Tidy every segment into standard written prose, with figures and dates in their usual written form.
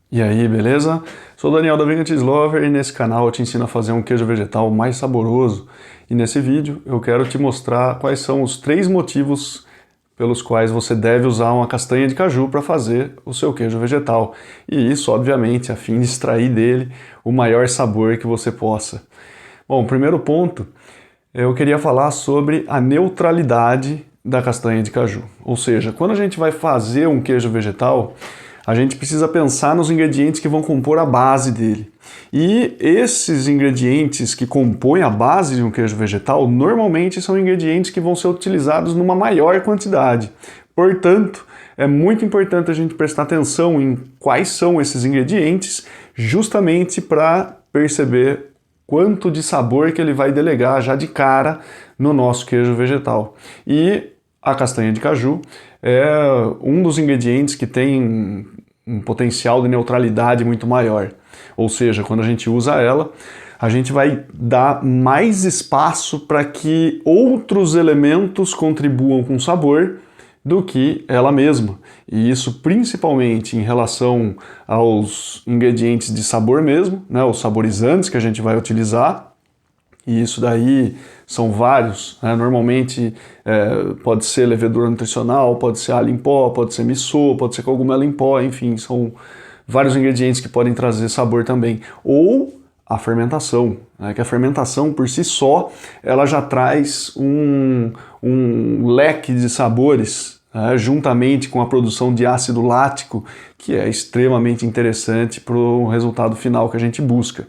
E aí, beleza? Sou o Daniel da Vegan Cheese Lover e nesse canal eu te ensino a fazer um queijo vegetal mais saboroso. E nesse vídeo eu quero te mostrar quais são os 3 motivos pelos quais você deve usar uma castanha de caju para fazer o seu queijo vegetal. E isso, obviamente, a fim de extrair dele o maior sabor que você possa. Bom, primeiro ponto, eu queria falar sobre a neutralidade da castanha de caju. Ou seja, quando a gente vai fazer um queijo vegetal, a gente precisa pensar nos ingredientes que vão compor a base dele. E esses ingredientes que compõem a base de um queijo vegetal, normalmente são ingredientes que vão ser utilizados numa maior quantidade. Portanto, é muito importante a gente prestar atenção em quais são esses ingredientes, justamente para perceber quanto de sabor que ele vai delegar já de cara no nosso queijo vegetal. E a castanha de caju é um dos ingredientes que tem um potencial de neutralidade muito maior. Ou seja, quando a gente usa ela, a gente vai dar mais espaço para que outros elementos contribuam com o sabor do que ela mesma. E isso principalmente em relação aos ingredientes de sabor mesmo, né, os saborizantes que a gente vai utilizar. E isso daí são vários, né? Normalmente pode ser levedura nutricional, pode ser alho em pó, pode ser miso, pode ser cogumelo em pó, enfim, são vários ingredientes que podem trazer sabor também. Ou a fermentação, né? Que a fermentação por si só, ela já traz um leque de sabores, né? Juntamente com a produção de ácido lático, que é extremamente interessante para o resultado final que a gente busca.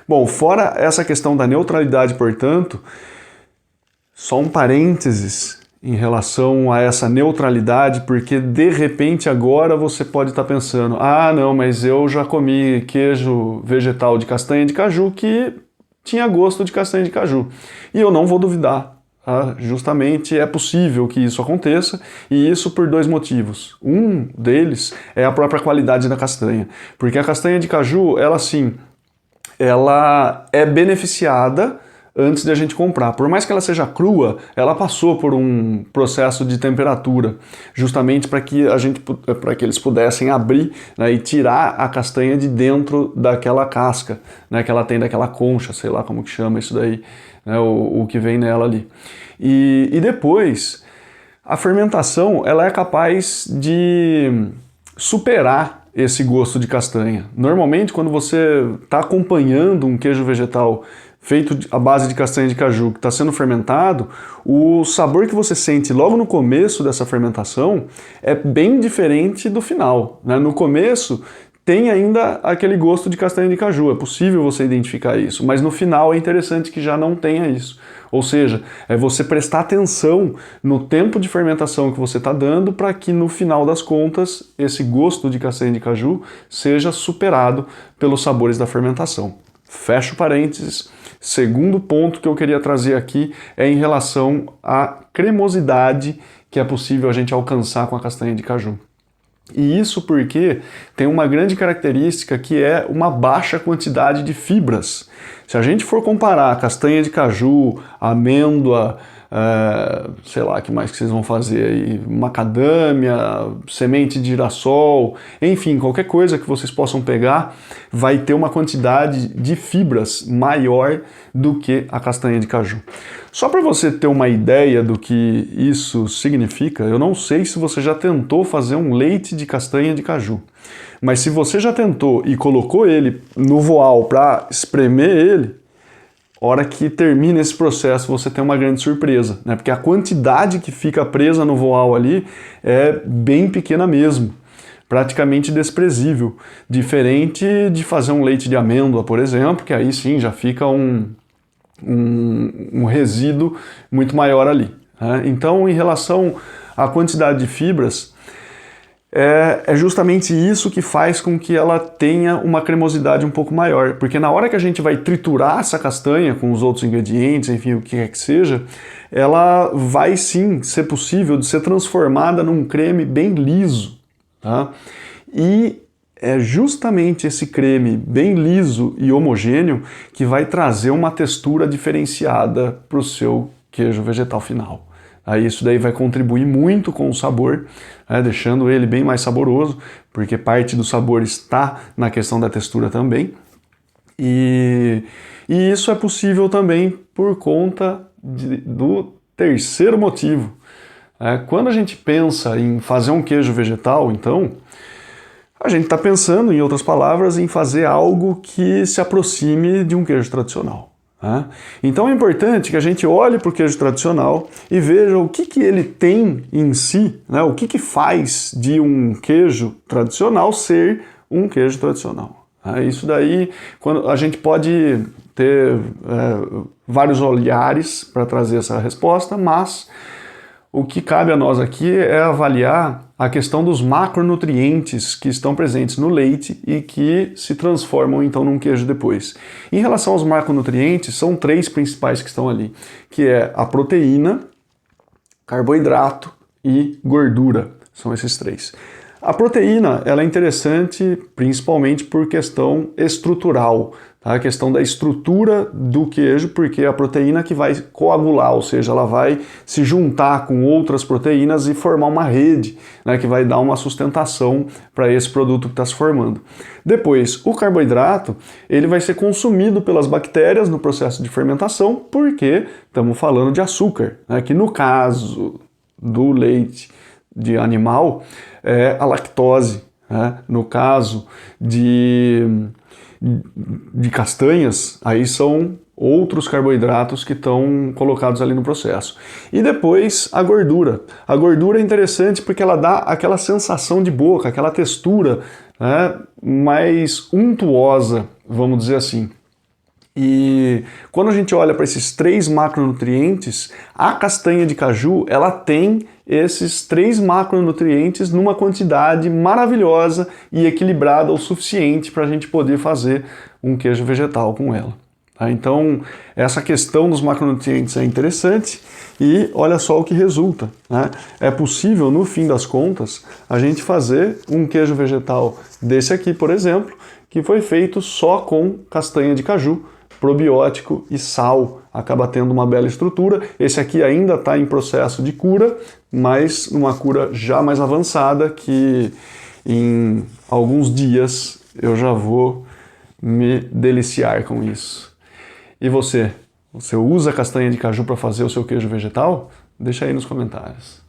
Bom, fora essa questão da neutralidade, portanto, só um parênteses em relação a essa neutralidade, porque de repente agora você pode estar pensando, ah não, mas eu já comi queijo vegetal de castanha de caju que tinha gosto de castanha de caju. E eu não vou duvidar, tá? Justamente é possível que isso aconteça, e isso por 2 motivos. Um deles é a própria qualidade da castanha, porque a castanha de caju, ela é beneficiada antes de a gente comprar. Por mais que ela seja crua, ela passou por um processo de temperatura, justamente para que eles pudessem abrir, né, e tirar a castanha de dentro daquela casca, né, que ela tem, daquela concha, sei lá como que chama isso daí, né, o que vem nela ali. E depois, a fermentação, ela é capaz de superar esse gosto de castanha. Normalmente, quando você está acompanhando um queijo vegetal feito à base de castanha de caju que está sendo fermentado, o sabor que você sente logo no começo dessa fermentação é bem diferente do final, né? No começo tem ainda aquele gosto de castanha de caju, é possível você identificar isso, mas no final é interessante que já não tenha isso. Ou seja, é você prestar atenção no tempo de fermentação que você está dando para que no final das contas esse gosto de castanha de caju seja superado pelos sabores da fermentação. Fecho parênteses. Segundo ponto que eu queria trazer aqui é em relação à cremosidade que é possível a gente alcançar com a castanha de caju. E isso porque tem uma grande característica que é uma baixa quantidade de fibras. Se a gente for comparar castanha de caju, amêndoa, sei lá, o que mais que vocês vão fazer aí, macadâmia, semente de girassol, enfim, qualquer coisa que vocês possam pegar, vai ter uma quantidade de fibras maior do que a castanha de caju. Só para você ter uma ideia do que isso significa, eu não sei se você já tentou fazer um leite de castanha de caju, mas se você já tentou e colocou ele no voal para espremer ele, hora que termina esse processo você tem uma grande surpresa, né? Porque a quantidade que fica presa no voal ali é bem pequena mesmo, praticamente desprezível, diferente de fazer um leite de amêndoa, por exemplo, que aí sim já fica um resíduo muito maior ali, né? Então, em relação à quantidade de fibras, é justamente isso que faz com que ela tenha uma cremosidade um pouco maior, porque na hora que a gente vai triturar essa castanha com os outros ingredientes, enfim, o que quer que seja, ela vai sim ser possível de ser transformada num creme bem liso, tá? E é justamente esse creme bem liso e homogêneo que vai trazer uma textura diferenciada para o seu queijo vegetal final. Aí isso daí vai contribuir muito com o sabor, né, deixando ele bem mais saboroso, porque parte do sabor está na questão da textura também. E isso é possível também por conta do terceiro motivo. Quando a gente pensa em fazer um queijo vegetal, então, a gente está pensando, em outras palavras, em fazer algo que se aproxime de um queijo tradicional. Então é importante que a gente olhe para o queijo tradicional e veja o que ele tem em si, né? O que faz de um queijo tradicional ser um queijo tradicional. Isso daí, quando a gente pode ter vários olhares para trazer essa resposta, mas o que cabe a nós aqui é avaliar a questão dos macronutrientes que estão presentes no leite e que se transformam então num queijo depois. Em relação aos macronutrientes, são 3 principais que estão ali, que é a proteína, carboidrato e gordura. São esses 3. A proteína ela é interessante principalmente por questão estrutural, tá? A questão da estrutura do queijo, porque é a proteína que vai coagular, ou seja, ela vai se juntar com outras proteínas e formar uma rede, né, que vai dar uma sustentação para esse produto que está se formando. Depois, o carboidrato ele vai ser consumido pelas bactérias no processo de fermentação, porque estamos falando de açúcar, né, que no caso do leite de animal é a lactose, né? No caso de castanhas, aí são outros carboidratos que estão colocados ali no processo. E depois a gordura. A gordura é interessante porque ela dá aquela sensação de boca, aquela textura, né, mais untuosa, vamos dizer assim. E quando a gente olha para esses 3 macronutrientes, a castanha de caju, ela tem esses 3 macronutrientes numa quantidade maravilhosa e equilibrada o suficiente para a gente poder fazer um queijo vegetal com ela. Então, essa questão dos macronutrientes é interessante e olha só o que resulta, né? É possível, no fim das contas, a gente fazer um queijo vegetal desse aqui, por exemplo, que foi feito só com castanha de caju, probiótico e sal, acaba tendo uma bela estrutura. Esse aqui ainda está em processo de cura, mas uma cura já mais avançada, que em alguns dias eu já vou me deliciar com isso. E você? Você usa castanha de caju para fazer o seu queijo vegetal? Deixa aí nos comentários.